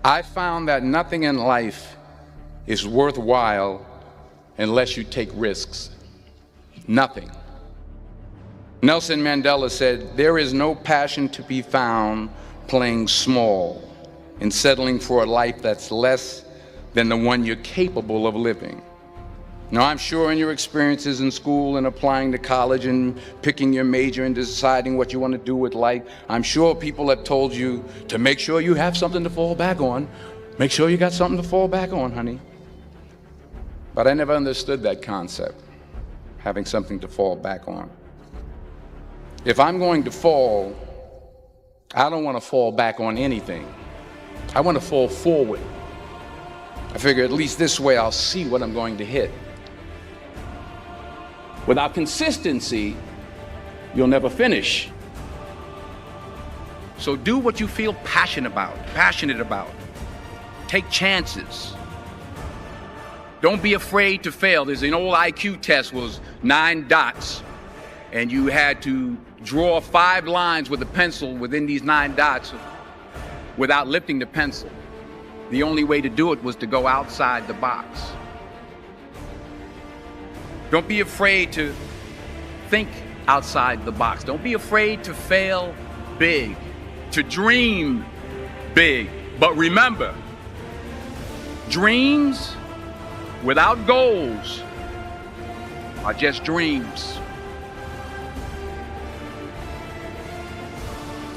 I found that nothing in life is worthwhile unless you take risks. Nothing. Nelson Mandela said, "There is no passion to be found playing small and settling for a life that's less than the one you're capable of living." Now, I'm sure in your experiences in school and applying to college and picking your major and deciding what you want to do with life, I'm sure people have told you to make sure you have something to fall back on. Make sure you got something to fall back on, honey. But I never understood that concept, having something to fall back on. If I'm going to fall, I don't want to fall back on anything. I want to fall forward. I figure at least this way I'll see what I'm going to hit. Without consistency, you'll never finish. So do what you feel passionate about. Take chances. Don't be afraid to fail. There's an old IQ test, was 9 dots, and you had to draw 5 lines with a pencil within these 9 dots without lifting the pencil. The only way to do it was to go outside the box. Don't be afraid to think outside the box. Don't be afraid to fail big, to dream big. But remember, dreams without goals are just dreams.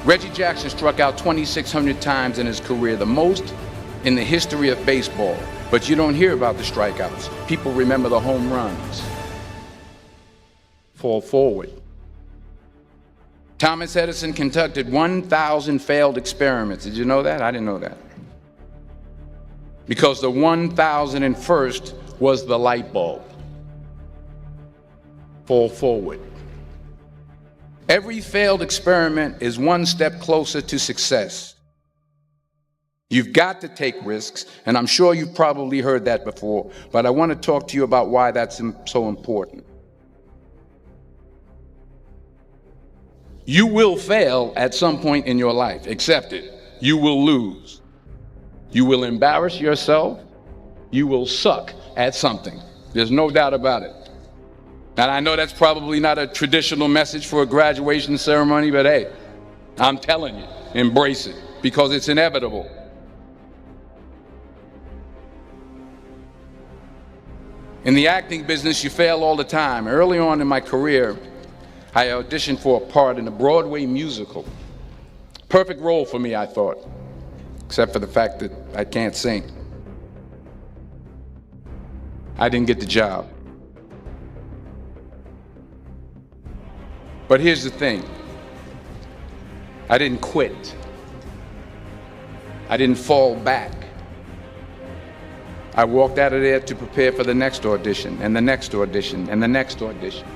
Reggie Jackson struck out 2,600 times in his career, the most in the history of baseball. But you don't hear about the strikeouts. People remember the home runs. Fall forward. Thomas Edison conducted 1,000 failed experiments. Did you know that? I didn't know that. Because the 1,001st was the light bulb. Fall forward. Every failed experiment is one step closer to success. You've got to take risks, and I'm sure you've probably heard that before, but I want to talk to you about why that's so important. You will fail at some point in your life. Accept it. You will lose. You will embarrass yourself. You will suck at something. There's no doubt about it. And I know that's probably not a traditional message for a graduation ceremony, but hey, I'm telling you, embrace it, because it's inevitable. In the acting business, you fail all the time. Early on in my career, I auditioned for a part in a Broadway musical. Perfect role for me, I thought, except for the fact that I can't sing. I didn't get the job. But here's the thing. I didn't quit. I didn't fall back. I walked out of there to prepare for the next audition, and the next audition, and the next audition.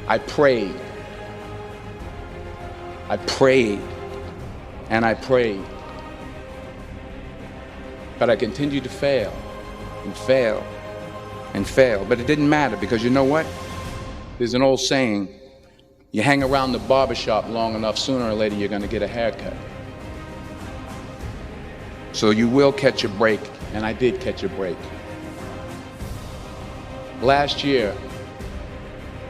I prayed. I prayed, and I prayed. But I continued to fail, and fail, and fail. But it didn't matter, because you know what? There's an old saying, you hang around the barbershop long enough, sooner or later you're going to get a haircut. So you will catch a break, and I did catch a break. Last year,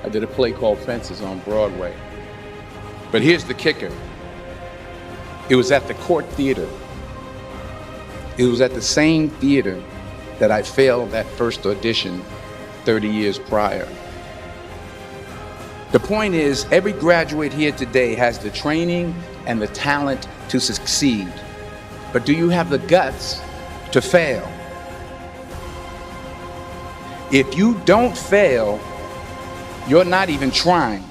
I did a play called Fences on Broadway. But here's the kicker. It was at the Court Theater. It was at the same theater that I failed that first audition 30 years prior. The point is, every graduate here today has the training and the talent to succeed. But do you have the guts to fail? If you don't fail, you're not even trying.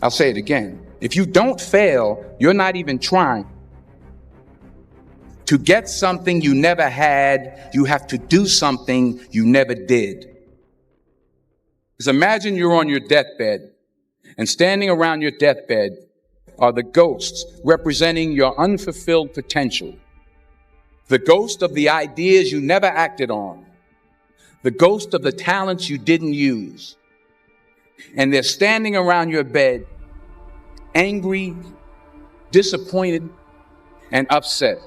I'll say it again. If you don't fail, you're not even trying. To get something you never had, you have to do something you never did. Because imagine you're on your deathbed, and standing around your deathbed are the ghosts representing your unfulfilled potential. The ghost of the ideas you never acted on. The ghost of the talents you didn't use. And they're standing around your bed, angry, disappointed, and upset.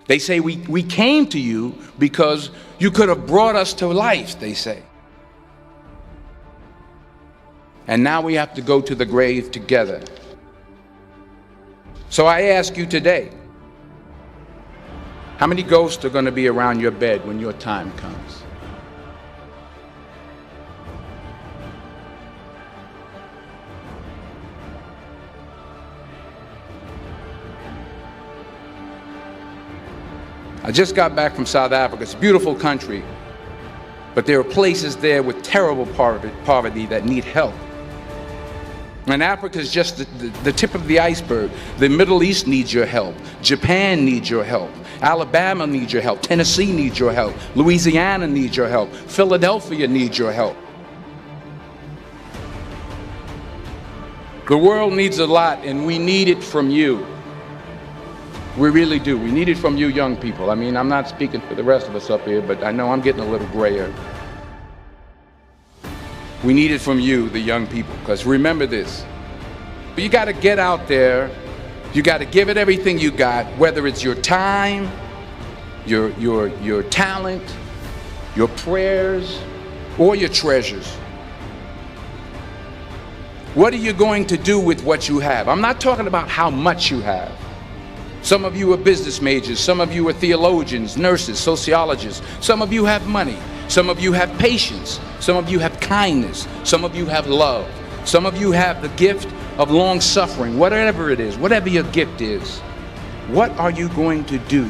They say we came to you because you could have brought us to life, they say. And now we have to go to the grave together. So I ask you today, how many ghosts are going to be around your bed when your time comes? I just got back from South Africa. It's a beautiful country, but there are places there with terrible poverty that need help. And Africa is just the tip of the iceberg. The Middle East needs your help. Japan needs your help. Alabama needs your help. Tennessee needs your help. Louisiana needs your help. Philadelphia needs your help. The world needs a lot, and we need it from you. We really do. We need it from you young people. I mean, I'm not speaking for the rest of us up here, but I know I'm getting a little grayer. We need it from you, the young people, because remember this. You got to get out there. You got to give it everything you got, whether it's your time, your talent, your prayers, or your treasures. What are you going to do with what you have? I'm not talking about how much you have. Some of you are business majors. Some of you are theologians, nurses, sociologists. Some of you have money. Some of you have patience. Some of you have kindness. Some of you have love. Some of you have the gift of long suffering. Whatever it is, whatever your gift is, what are you going to do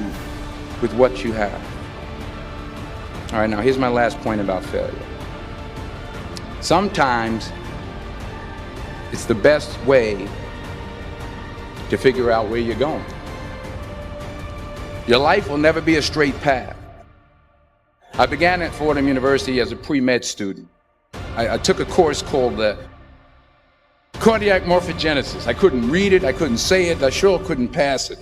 with what you have? All right, now here's my last point about failure. Sometimes it's the best way to figure out where you're going. Your life will never be a straight path. I began at Fordham University as a pre-med student. I took a course called cardiac morphogenesis. I couldn't read it, I couldn't say it, I sure couldn't pass it.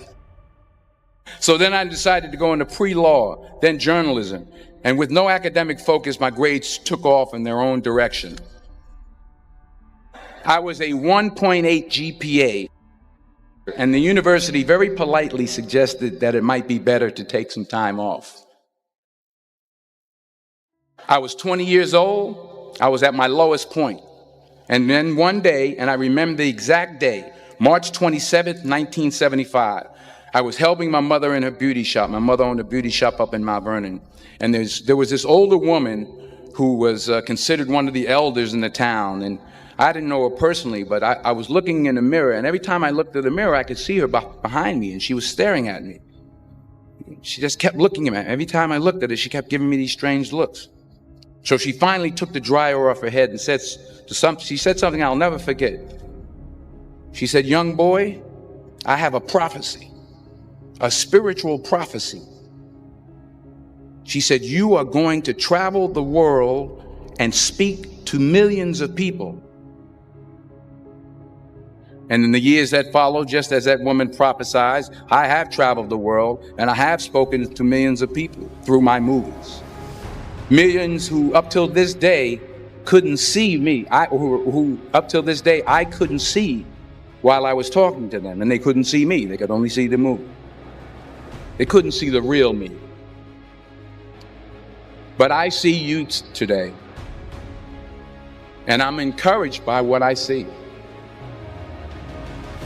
So then I decided to go into pre-law, then journalism. And with no academic focus, my grades took off in their own direction. I was a 1.8 GPA. And the university very politely suggested that it might be better to take some time off. I was 20 years old. I was at my lowest point. And then one day, and I remember the exact day, March 27th, 1975, I was helping my mother in her beauty shop. My mother owned a beauty shop up in Mount Vernon. And there was this older woman who was considered one of the elders in the town. And I didn't know her personally, but I was looking in the mirror, and every time I looked at the mirror, I could see her behind me, and she was staring at me. She just kept looking at me. Every time I looked at her, she kept giving me these strange looks. So she finally took the dryer off her head and she said something I'll never forget. She said, "Young boy, I have a prophecy, a spiritual prophecy." She said, "You are going to travel the world and speak to millions of people." And in the years that followed, just as that woman prophesied, I have traveled the world and I have spoken to millions of people through my movies. Millions who up till this day couldn't see me, who up till this day I couldn't see while I was talking to them, and they couldn't see me. They could only see the movie. They couldn't see the real me. But I see you today, and I'm encouraged by what I see.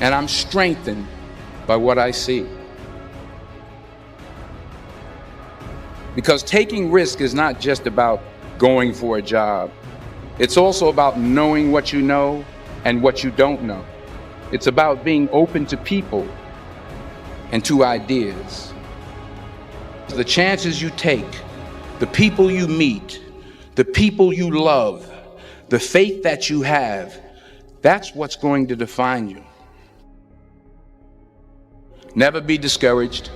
And I'm strengthened by what I see. Because taking risk is not just about going for a job. It's also about knowing what you know and what you don't know. It's about being open to people and to ideas. The chances you take, the people you meet, the people you love, the faith that you have, that's what's going to define you. Never be discouraged.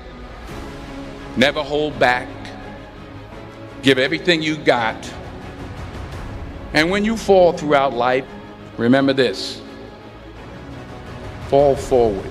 Never hold back. Give everything you got. And when you fall throughout life, remember this: fall forward.